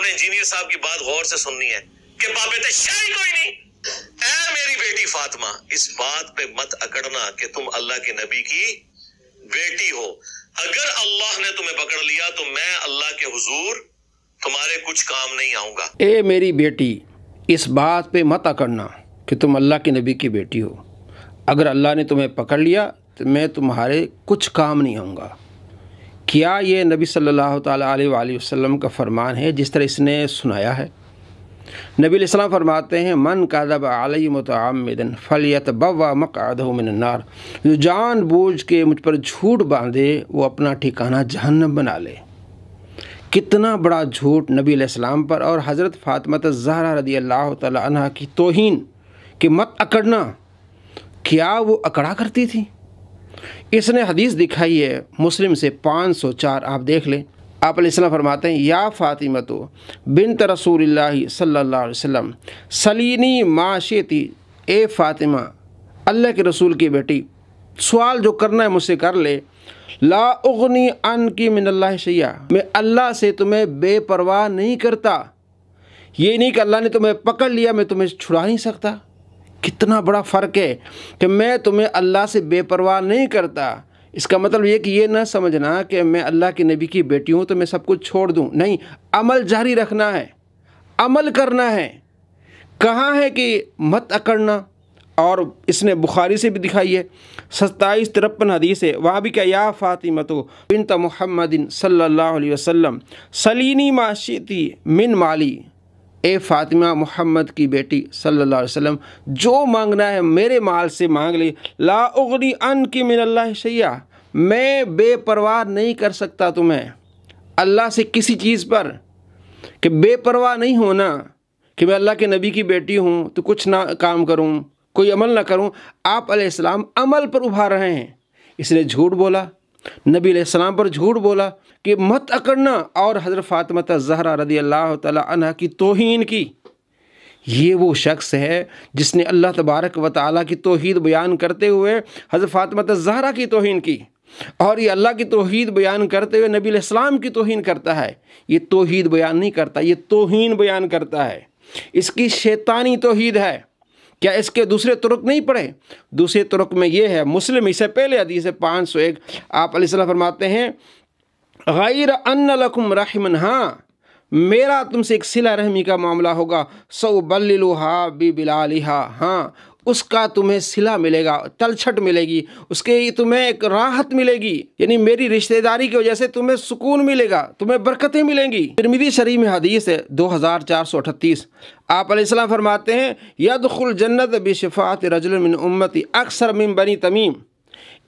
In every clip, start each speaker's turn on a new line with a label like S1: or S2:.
S1: آپ نے انجینئر صاحب کی بات غور سے سننی ہے کہ باپ بیٹے شاہی کوئی نہیں۔ اے میری بیٹی فاطمہ، اس بات پہ مت اکڑنا کہ تم اللہ کے نبی کی بیٹی ہو۔ اگر اللہ نے تمہیں پکڑ لیا تو میں اللہ کے حضور تمہارے کچھ کام نہیں آؤں گا۔
S2: اے میری بیٹی، اس بات پہ مت اکڑنا کہ تم اللہ کے نبی کی بیٹی ہو۔ اگر اللہ نے تمہیں پکڑ لیا تو میں تمہارے کچھ کام نہیں آؤں گا۔ کیا یہ نبی صلی اللہ تعالیٰ علیہ وآلہ وسلم کا فرمان ہے جس طرح اس نے سنایا ہے؟ نبی علیہ السلام فرماتے ہیں من کذب علی متعمدا فلیتبوأ مقعدہ من النار، جو جان بوجھ کے مجھ پر جھوٹ باندھے وہ اپنا ٹھکانہ جہنم بنا لے۔ کتنا بڑا جھوٹ نبی علیہ السلام پر اور حضرت فاطمہ الزہرا رضی اللہ تعالیٰ عنہ کی توہین کہ مت اکڑنا، کیا وہ اکڑا کرتی تھی؟ اس نے حدیث دکھائی ہے مسلم سے 504، آپ دیکھ لیں۔ آپ علیہ السلام فرماتے ہیں یا فاطمہ بنت رسول اللہ صلی اللہ علیہ وسلم سلینی ما شئتی، اے فاطمہ اللہ کے رسول کی بیٹی، سوال جو کرنا ہے مجھ سے کر لے۔ لا اغنی عنک من اللہ شیئا، میں اللہ سے تمہیں بے پرواہ نہیں کرتا۔ یہ نہیں کہ اللہ نے تمہیں پکڑ لیا میں تمہیں چھڑا نہیں سکتا۔ کتنا بڑا فرق ہے کہ میں تمہیں اللہ سے بے پرواہ نہیں کرتا۔ اس کا مطلب یہ کہ یہ نہ سمجھنا کہ میں اللہ کے نبی کی بیٹی ہوں تو میں سب کچھ چھوڑ دوں، نہیں، عمل جاری رکھنا ہے، عمل کرنا ہے۔ کہاں ہے کہ مت اکڑنا؟ اور اس نے بخاری سے بھی دکھائی ہے 2753 حدیث ہے، وہاں بھی کہ یا فاطمہ بنت محمد صلی اللہ علیہ وسلم سلینی ما شئتی من مالی، اے فاطمہ محمد کی بیٹی صلی اللہ علیہ وسلم جو مانگنا ہے میرے مال سے مانگ لے۔ لا اغنی عنک من اللہ شیئا، میں بے پرواہ نہیں کر سکتا تمہیں اللہ سے کسی چیز پر، کہ بے پرواہ نہیں ہونا کہ میں اللہ کے نبی کی بیٹی ہوں تو کچھ نہ کام کروں، کوئی عمل نہ کروں۔ آپ علیہ السلام عمل پر ابھار رہے ہیں۔ اس نے جھوٹ بولا، نبی علیہ السلام پر جھوٹ بولا کہ مت اکڑنا، اور حضرت فاطمہ الزہرا رضی اللہ تعالی عنہ کی توہین کی۔ یہ وہ شخص ہے جس نے اللہ تبارک و تعالیٰ کی توحید بیان کرتے ہوئے حضرت فاطمہ الزہرا کی توہین کی، اور یہ اللہ کی توحید بیان کرتے ہوئے نبی علیہ السلام کی توہین کرتا ہے۔ یہ توحید بیان نہیں کرتا، یہ توہین بیان کرتا ہے۔ اس کی شیطانی توحید ہے۔ کیا اس کے دوسرے طرق نہیں پڑھے؟ دوسرے طرق میں یہ ہے، مسلم اس سے پہلے حدیث 501، آپ علیہ السلام فرماتے ہیں غیر ان لکم رحمن، ہاں میرا تم سے ایک صلہ رحمی کا معاملہ ہوگا، سأبللھا ببلالھا، ہاں اس کا تمہیں صلہ ملے گا، تلچھٹ ملے گی، اس کے تمہیں ایک راحت ملے گی، یعنی میری رشتہ داری کی وجہ سے تمہیں سکون ملے گا، تمہیں برکتیں ملیں گی۔ ترمذی شریف میں حدیث ہے 2438، آپ علیہ السلام فرماتے ہیں یدخل جنت بشفاعت رجل من امتی اکثر من بنی تمیم،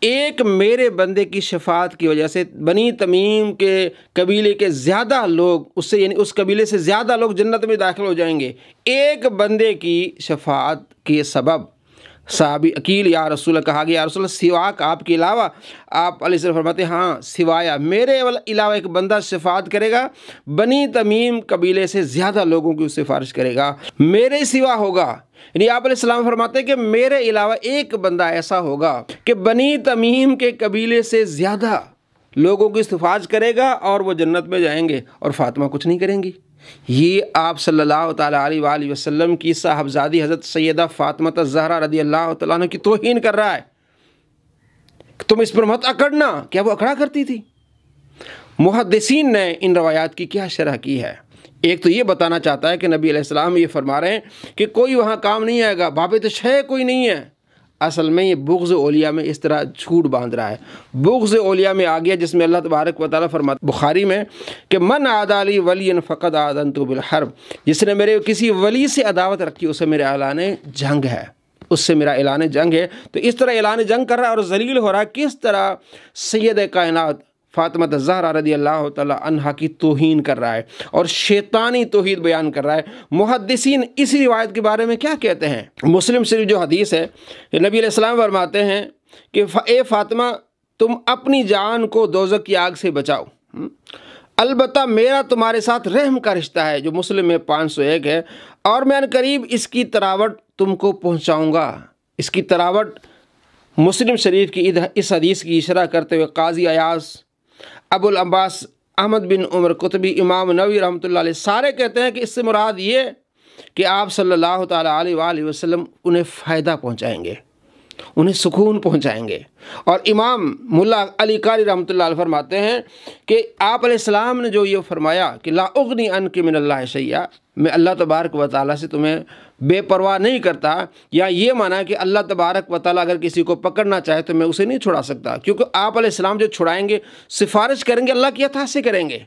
S2: ایک میرے بندے کی شفاعت کی وجہ سے بنی تمیم کے قبیلے کے زیادہ لوگ، اس سے یعنی اس قبیلے سے زیادہ لوگ جنت میں داخل ہو جائیں گے، ایک بندے کی شفاعت کے سبب۔ صحابی عقیل یا رسول اللہ، کہا گیا یا رسول اللہ سواک، آپ کے علاوہ؟ آپ علیہ السلام فرماتے ہیں ہاں سوایا میرے علاوہ ایک بندہ شفاعت کرے گا، بنی تمیم قبیلے سے زیادہ لوگوں کی سفارش کرے گا، میرے سوا ہوگا۔ یعنی آپ علیہ السلام فرماتے ہیں کہ میرے علاوہ ایک بندہ ایسا ہوگا کہ بنی تمیم کے قبیلے سے زیادہ لوگوں کی سفارش کرے گا اور وہ جنت میں جائیں گے، اور فاطمہ کچھ نہیں کریں گی۔ یہ آپ صلی اللہ تعالیٰ علیہ وآلہ وسلم کی صاحبزادی حضرت سیدہ فاطمہ الزہرا رضی اللہ تعالیٰ عنہ کی توہین کر رہا ہے۔ تم اس پر مت اکڑنا، کیا وہ اکڑا کرتی تھی؟ محدثین نے ان روایات کی کیا شرح کی ہے؟ ایک تو یہ بتانا چاہتا ہے کہ نبی علیہ السلام یہ فرما رہے ہیں کہ کوئی وہاں کام نہیں آئے گا، بابے تو شے کوئی نہیں ہے۔ اصل میں یہ بغض اولیاء میں اس طرح جھوٹ باندھ رہا ہے۔ بغض اولیاء میں آ گیا جس میں اللہ تبارک و تعالیٰ فرماتا بخاری میں کہ من عادی لی ولی فقد آذنتہ بالحرب، جس نے میرے کسی ولی سے عداوت رکھی اسے میرا اعلان جنگ ہے، اس سے میرا اعلان جنگ ہے۔ تو اس طرح اعلان جنگ کر رہا ہے اور ذلیل ہو رہا ہے، کس طرح سید کائنات فاطمہ الزہرا رضی اللہ تعالی عنہا کی توہین کر رہا ہے اور شیطانی توحید بیان کر رہا ہے۔ محدثین اسی روایت کے بارے میں کیا کہتے ہیں؟ مسلم شریف جو حدیث ہے، نبی علیہ السلام فرماتے ہیں کہ اے فاطمہ تم اپنی جان کو دوزخ کی آگ سے بچاؤ، البتہ میرا تمہارے ساتھ رحم کا رشتہ ہے، جو مسلم میں 501 ہے، اور میں ان قریب اس کی تراوٹ تم کو پہنچاؤں گا۔ اس کی تراوٹ مسلم شریف کی اس حدیث کی شرح کرتے ہوئے قاضی ایاز ابو العباس احمد بن عمر قطبی، امام نووی رحمۃ اللہ علیہ، سارے کہتے ہیں کہ اس سے مراد یہ کہ آپ صلی اللہ تعالیٰ علیہ وآلہ وسلم انہیں فائدہ پہنچائیں گے، انہیں سکون پہنچائیں گے۔ اور امام ملا علی قاری رحمۃ اللہ علیہ فرماتے ہیں کہ آپ علیہ السلام نے جو یہ فرمایا کہ لا اغنی عنک من اللہ شیئا، میں اللہ تبارک و تعالیٰ سے تمہیں بے پرواہ نہیں کرتا، یا یہ مانا کہ اللہ تبارک و تعالیٰ اگر کسی کو پکڑنا چاہے تو میں اسے نہیں چھڑا سکتا، کیونکہ آپ علیہ السلام جو چھڑائیں گے سفارش کریں گے اللہ کی عطا سے کریں گے۔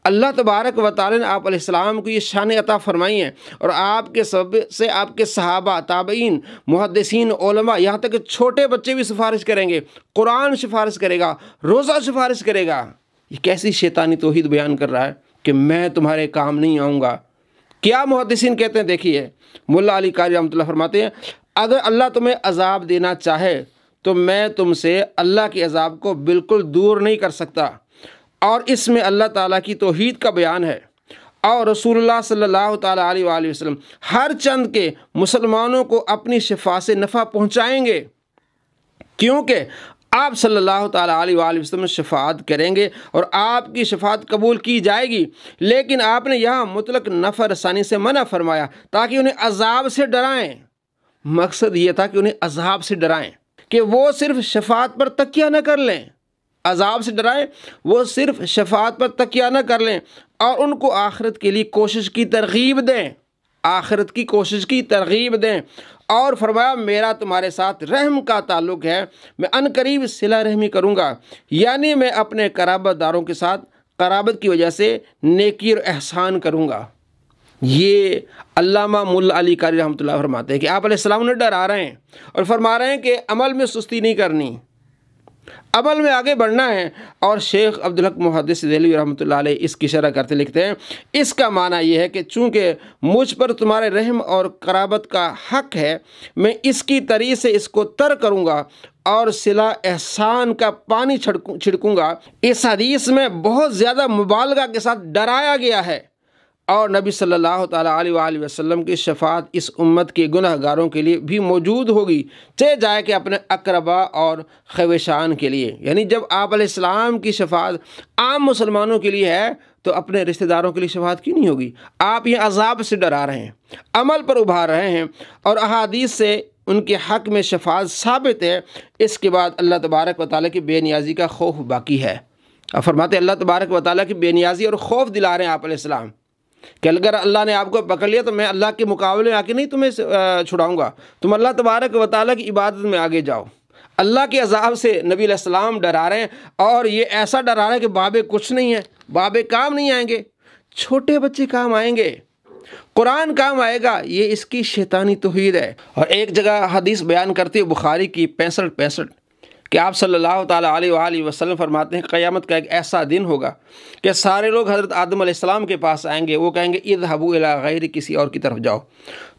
S2: اللہ تبارک و تعالیٰ نے آپ علیہ السلام کو یہ شان عطا فرمائی ہیں، اور آپ کے سبب سے آپ کے صحابہ، تابعین، محدثین، علماء، یہاں تک کہ چھوٹے بچے بھی سفارش کریں گے، قرآن سفارش کرے گا، روزہ سفارش کرے گا۔ یہ کیسی شیطانی توحید بیان کر رہا ہے کہ میں تمہارے کام نہیں آؤں گا۔ کیا محدثین کہتے ہیں؟ دیکھیے ملا علی قاری رحمۃ اللہ فرماتے ہیں اگر اللہ تمہیں عذاب دینا چاہے تو میں تم سے اللہ کے عذاب کو بالکل دور نہیں کر سکتا، اور اس میں اللہ تعالیٰ کی توحید کا بیان ہے، اور رسول اللہ صلی اللہ تعالیٰ علیہ وآلہ وسلم ہر چند کے مسلمانوں کو اپنی شفاء سے نفع پہنچائیں گے، کیونکہ آپ صلی اللہ تعالیٰ علیہ وآلہ وسلم شفاعت کریں گے اور آپ کی شفاعت قبول کی جائے گی۔ لیکن آپ نے یہاں مطلق نفع رسانی سے منع فرمایا تاکہ انہیں عذاب سے ڈرائیں۔ مقصد یہ تھا کہ انہیں عذاب سے ڈرائیں کہ وہ صرف شفاعت پر تکیہ نہ کر لیں، عذاب سے ڈرائیں وہ صرف شفاعت پر تکیہ نہ کر لیں، اور ان کو آخرت کے لیے کوشش کی ترغیب دیں، آخرت کی کوشش کی ترغیب دیں۔ اور فرمایا میرا تمہارے ساتھ رحم کا تعلق ہے، میں عنقریب صلہ رحمی کروں گا، یعنی میں اپنے قرابت داروں کے ساتھ قرابت کی وجہ سے نیکی اور احسان کروں گا۔ یہ علامہ ملا علی قاری رحمۃ اللہ فرماتے ہیں کہ آپ علیہ السلام نے ڈرا رہے ہیں اور فرما رہے ہیں کہ عمل میں سستی نہیں کرنی، عمل میں آگے بڑھنا ہے۔ اور شیخ عبدالحق محدث دہلوی رحمۃ اللہ علیہ اس کی شرح کرتے لکھتے ہیں اس کا معنی یہ ہے کہ چونکہ مجھ پر تمہارے رحم اور قرابت کا حق ہے، میں اس کی طریق سے اس کو تر کروں گا اور صلہ احسان کا پانی چھڑکوں گا۔ اس حدیث میں بہت زیادہ مبالغہ کے ساتھ ڈرایا گیا ہے، اور نبی صلی اللہ تعالیٰ علیہ وآلہ وسلم کی شفاعت اس امت کے گناہ گاروں کے لیے بھی موجود ہوگی، چاہے جائے کہ اپنے اقربا اور خویشان کے لیے۔ یعنی جب آپ علیہ السلام کی شفاعت عام مسلمانوں کے لیے ہے تو اپنے رشتہ داروں کے لیے شفاعت کیوں نہیں ہوگی؟ آپ یہ عذاب سے ڈرا رہے ہیں، عمل پر ابھار رہے ہیں، اور احادیث سے ان کے حق میں شفاعت ثابت ہے۔ اس کے بعد اللہ تبارک و تعالیٰ کی بے نیازی کا خوف باقی ہے۔ اب فرماتے ہیں اللہ تبارک و تعالیٰ کی بے نیازی اور خوف دلا رہے ہیں آپ علیہ السلام کہ اگر اللہ نے آپ کو پکڑ لیا تو میں اللہ کے مقابلے میں آ کے نہیں تمہیں چھڑاؤں گا، تم اللہ تبارک و تعالیٰ کی عبادت میں آگے جاؤ۔ اللہ کے عذاب سے نبی علیہ السلام ڈرا رہے ہیں، اور یہ ایسا ڈرا رہے ہیں کہ بابے کچھ نہیں ہیں، بابے کام نہیں آئیں گے، چھوٹے بچے کام آئیں گے، قرآن کام آئے گا۔ یہ اس کی شیطانی توحید ہے۔ اور ایک جگہ حدیث بیان کرتی ہے بخاری کی 65 کہ آپ صلی اللہ تعالیٰ علیہ وآلہ وسلم فرماتے ہیں قیامت کا ایک ایسا دن ہوگا کہ سارے لوگ حضرت آدم علیہ السلام کے پاس آئیں گے، وہ کہیں گے اذهبوا الی غیر، کسی اور کی طرف جاؤ،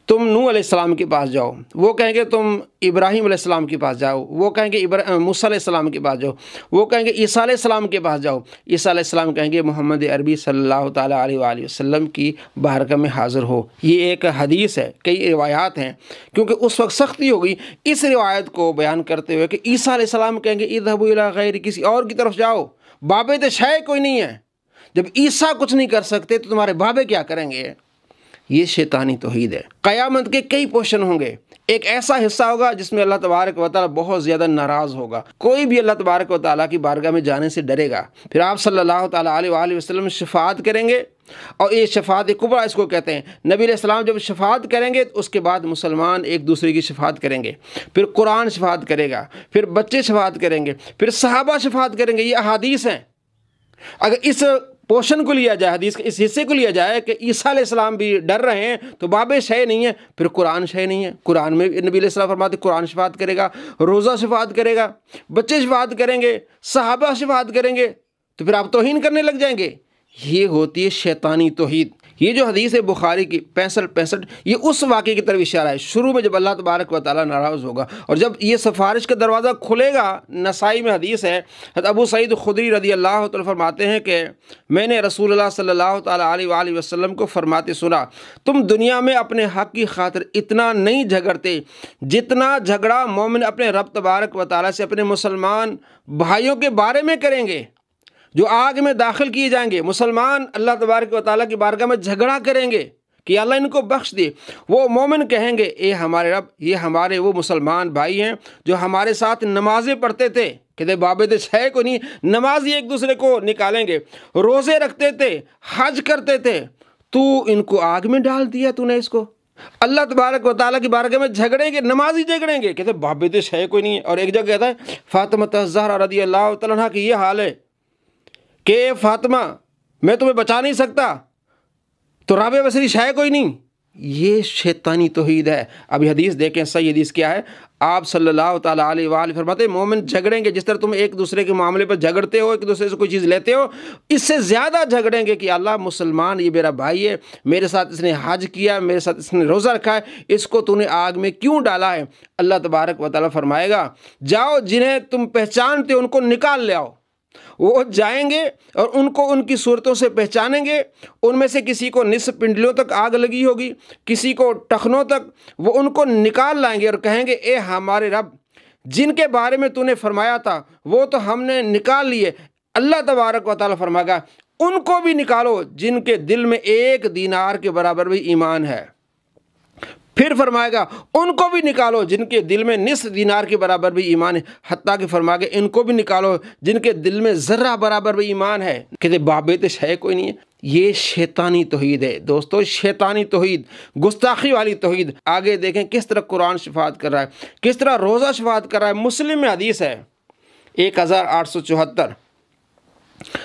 S2: تم نوح علیہ السلام کے پاس جاؤ، وہ کہیں گے تم ابراہیم علیہ السلام کے پاس جاؤ، وہ کہیں گے موسیٰ علیہ السلام کے پاس جاؤ، وہ کہیں گے عیسیٰ علیہ السلام کے پاس جاؤ، عیسیٰ علیہ السلام کہیں گے محمد عربی صلی اللہ تعالیٰ علیہ وآلہ وسلم کی بارگاہ میں حاضر ہو۔ یہ ایک حدیث ہے، کئی روایات ہیں، کیونکہ اس وقت سختی ہوگی اس روایت کو بیان کرتے ہوئے کہ عیسیٰ علیہ السلام کہیں گے اذهبوا الی غیر، کسی اور کی طرف جاؤ، بابے تو شے کوئی نہیں ہے، جب عیسیٰ کچھ نہیں کر سکتے تو تمہارے بابے کیا کریں گے؟ یہ شیطانی توحید ہے۔ قیامت کے کئی پورشن ہوں گے، ایک ایسا حصہ ہوگا جس میں اللہ تبارک و تعالیٰ بہت زیادہ ناراض ہوگا، کوئی بھی اللہ تبارک و تعالیٰ کی بارگاہ میں جانے سے ڈرے گا۔ پھر آپ صلی اللہ تعالیٰ علیہ وآلہ وسلم شفاعت کریں گے، اور یہ شفاعت کبریٰ اس کو کہتے ہیں۔ نبی علیہ السلام جب شفاعت کریں گے تو اس کے بعد مسلمان ایک دوسرے کی شفاعت کریں گے، پھر قرآن شفاعت کرے گا، پھر بچے شفاعت کریں گے، پھر صحابہ شفاعت کریں گے۔ یہ احادیث ہیں۔ اگر اس پورشن کو لیا جائے، حدیث کے اس حصے کو لیا جائے کہ عیسیٰ علیہ السلام بھی ڈر رہے ہیں تو بابے شے نہیں ہے، پھر قرآن شے نہیں ہے۔ قرآن میں نبی علیہ السلام فرماتے قرآن شفاعت کرے گا، روزہ شفاعت کرے گا، بچے شفاعت کریں گے، صحابہ شفاعت کریں گے، تو پھر آپ توہین کرنے لگ جائیں گے۔ یہ ہوتی ہے شیطانی توحید۔ یہ جو حدیث ہے بخاری کی 65 یہ اس واقعے کی طرف اشارہ ہے، شروع میں جب اللہ تبارک و تعالیٰ ناراض ہوگا، اور جب یہ سفارش کا دروازہ کھلے گا۔ نسائی میں حدیث ہے، حضرت ابو سعید خدری رضی اللہ تعالیٰ فرماتے ہیں کہ میں نے رسول اللہ صلی اللہ تعالیٰ علیہ وآلہ وسلم کو فرماتے سنا، تم دنیا میں اپنے حق کی خاطر اتنا نہیں جھگڑتے جتنا جھگڑا مومن اپنے رب تبارک و تعالیٰ سے اپنے مسلمان بھائیوں کے بارے میں کریں گے۔ جو آگ میں داخل کیے جائیں گے، مسلمان اللہ تبارک و تعالیٰ کی بارگاہ میں جھگڑا کریں گے کہ اللہ ان کو بخش دے، وہ مومن کہیں گے اے ہمارے رب، یہ ہمارے وہ مسلمان بھائی ہیں جو ہمارے ساتھ نمازیں پڑھتے تھے، کہتے بابت ہے کو نہیں، نمازی ایک دوسرے کو نکالیں گے، روزے رکھتے تھے، حج کرتے تھے، تو ان کو آگ میں ڈال دیا تو نے اس کو۔ اللہ تبارک و تعالیٰ کی بارگاہ میں جھگڑیں گے، نمازی جھگڑیں گے، کہتے بابت ہے کوئی نہیں۔ اور ایک جگہ کہتا ہے فاطمہ الزہرا رضی اللہ تعالیٰ عنہ کی یہ حال ہے کہ فاطمہ میں تمہیں بچا نہیں سکتا، تو رابعہ بصری ہے کوئی نہیں۔ یہ شیطانی توحید ہے۔ ابھی حدیث دیکھیں، صحیح حدیث کیا ہے، آپ صلی اللہ تعالیٰ علیہ وآلہ فرماتے ہیں مومن جھگڑیں گے جس طرح تم ایک دوسرے کے معاملے پر جھگڑتے ہو، ایک دوسرے سے کوئی چیز لیتے ہو، اس سے زیادہ جھگڑیں گے کہ اللہ مسلمان یہ میرا بھائی ہے، میرے ساتھ اس نے حج کیا، میرے ساتھ اس نے روزہ رکھا ہے، اس کو تو نے آگ میں کیوں ڈالا ہے؟ اللہ تبارک و تعالیٰ فرمائے گا جاؤ جنہیں تم پہچانتے ان کو نکال لے آؤ۔ وہ جائیں گے اور ان کو ان کی صورتوں سے پہچانیں گے، ان میں سے کسی کو نصف پنڈلیوں تک آگ لگی ہوگی، کسی کو ٹخنوں تک، وہ ان کو نکال لائیں گے اور کہیں گے اے ہمارے رب، جن کے بارے میں تو نے فرمایا تھا وہ تو ہم نے نکال لیے۔ اللہ تبارک و تعالیٰ فرمائے گا ان کو بھی نکالو جن کے دل میں 1 دینار کے برابر بھی ایمان ہے۔ پھر فرمائے گا ان کو بھی نکالو جن کے دل میں نصف دینار کے برابر بھی ایمان ہے، حتیٰ کہ فرمائے گا ان کو بھی نکالو جن کے دل میں ذرہ برابر بھی ایمان ہے۔ کہتے بابت ہے کوئی نہیں ہے۔ یہ شیطانی توحید ہے دوستو، شیطانی توحید، گستاخی والی توحید۔ آگے دیکھیں کس طرح قرآن شفاعت کر رہا ہے، کس طرح روزہ شفاعت کر رہا ہے۔ مسلم میں حدیث ہے 1874،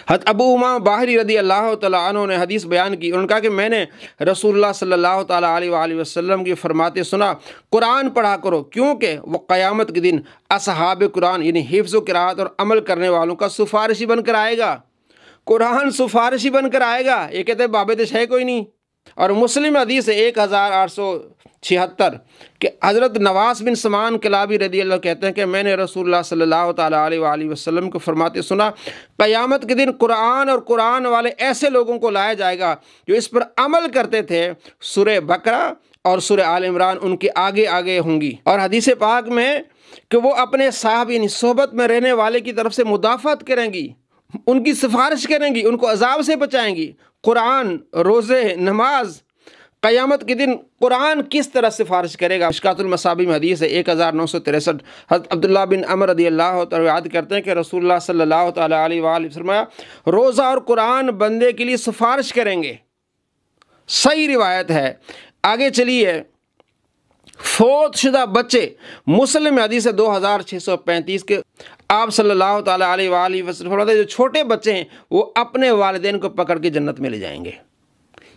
S2: حضرت ابو امامہ باہری رضی اللہ تعالیٰ عنہ نے حدیث بیان کی، انہوں نے کہا کہ میں نے رسول اللہ صلی اللہ تعالیٰ علیہ وآلہ وسلم کی فرماتے سنا قرآن پڑھا کرو، کیونکہ وہ قیامت کے دن اصحاب قرآن یعنی حفظ و قرأت اور عمل کرنے والوں کا سفارشی بن کر آئے گا۔ قرآن سفارشی بن کر آئے گا، یہ کہتے ہیں بابت ہے کوئی نہیں۔ اور مسلم حدیث ہے 1876 کہ حضرت نواس بن سمان کلابی رضی اللہ کہتے ہیں کہ میں نے رسول اللہ صلی اللہ تعالیٰ علیہ وآلہ وسلم کو فرماتے سنا قیامت کے دن قرآن اور قرآن والے ایسے لوگوں کو لایا جائے گا جو اس پر عمل کرتے تھے، سورہ بقرہ اور سورہ آل عمران ان کے آگے آگے ہوں گی۔ اور حدیث پاک میں کہ وہ اپنے صاحب یعنی صحبت میں رہنے والے کی طرف سے مدافعت کریں گی، ان کی سفارش کریں گی، ان کو عذاب سے بچائیں گی۔ قرآن، روزے، نماز، قیامت کے دن قرآن کس طرح سفارش کرے گا؟ مشکوٰۃ المصابیح میں حدیث ہے 1963، حضرت عبداللہ بن عمر رضی اللہ تعالیٰ یاد کرتے ہیں کہ رسول اللہ صلی اللہ تعالیٰ علیہ وآلہ وسلم فرمایا روزہ اور قرآن بندے کے لیے سفارش کریں گے۔ صحیح روایت ہے۔ آگے چلیے، فوت شدہ بچے، مسلم حدیث ہے 2635 کے آپ صلی اللہ تعالیٰ علیہ وآلہ وسلم فرماتے ہیں جو چھوٹے بچے ہیں وہ اپنے والدین کو پکڑ کے جنت میں لے جائیں گے۔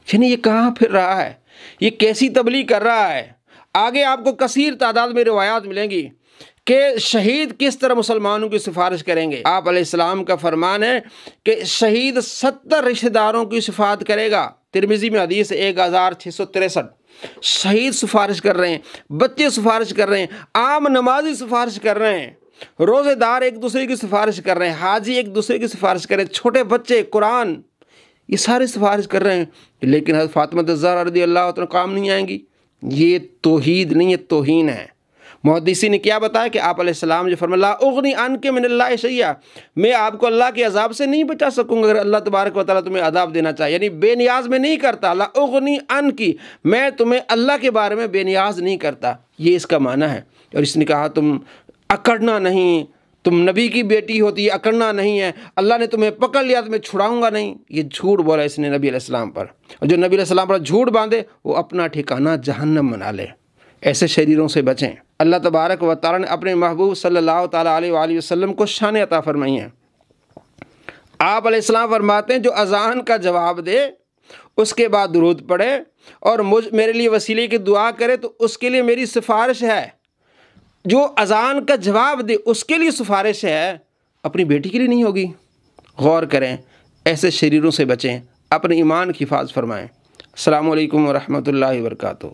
S2: یعنی یہ کہاں پھر رہا ہے، یہ کیسی تبلیغ کر رہا ہے؟ آگے آپ کو کثیر تعداد میں روایات ملیں گی کہ شہید کس طرح مسلمانوں کی سفارش کریں گے۔ آپ علیہ السلام کا فرمان ہے کہ شہید 70 رشتہ داروں کی شفاعت کرے گا۔ ترمذی میں حدیث 1663، شہید سفارش کر رہے ہیں، بچے سفارش کر رہے ہیں، عام نمازی سفارش کر رہے ہیں، روزے دار ایک دوسرے کی سفارش کر رہے ہیں، حاجی ایک دوسرے کی سفارش کر رہے ہیں، چھوٹے بچے، قرآن، یہ سارے سفارش کر رہے ہیں۔ لیکن حضرت فاطمہ الزہرا رضی اللہ عنہ کام نہیں آئیں گی۔ یہ توحید نہیں، یہ توہین ہے۔ محدثین نے کیا بتایا کہ آپ علیہ السلام جو فرمایا لا اغنی عنک من اللہ شیئا، میں آپ کو اللہ کے عذاب سے نہیں بچا سکوں گا اگر اللہ تبارک و تعالیٰ تمہیں عذاب دینا چاہے، یعنی بے نیاز میں نہیں کرتا۔ لا اغنی عنک، میں تمہیں اللہ کے بارے میں بے نیاز نہیں کرتا، یہ اس کا معنی ہے۔ اور اس نے کہا تم اکڑنا نہیں، تم نبی کی بیٹی ہوتی ہے، اکڑنا نہیں ہے، اللہ نے تمہیں پکڑ لیا تو میں چھڑاؤں گا نہیں، یہ جھوٹ بولا اس نے نبی علیہ السلام پر۔ اور جو نبی علیہ السلام پر جھوٹ باندھے وہ اپنا ٹھکانہ جہنم بنا لے۔ ایسے شریروں سے بچیں۔ اللہ تبارک و تعالیٰ نے اپنے محبوب صلی اللہ تعالیٰ علیہ وآلہ وسلم کو شان عطا فرمائی ہیں۔ آپ علیہ السلام فرماتے ہیں جو اذان کا جواب دے اس کے بعد درود پڑھے اور میرے لیے وسیلے کی دعا کرے تو اس کے لیے میری سفارش ہے۔ جو اذان کا جواب دے اس کے لیے سفارش ہے، اپنی بیٹی کے لیے نہیں ہوگی۔ غور کریں، ایسے شریروں سے بچیں، اپنے ایمان کی حفاظت فرمائیں۔ السلام علیکم ورحمۃ اللہ وبرکاتہ۔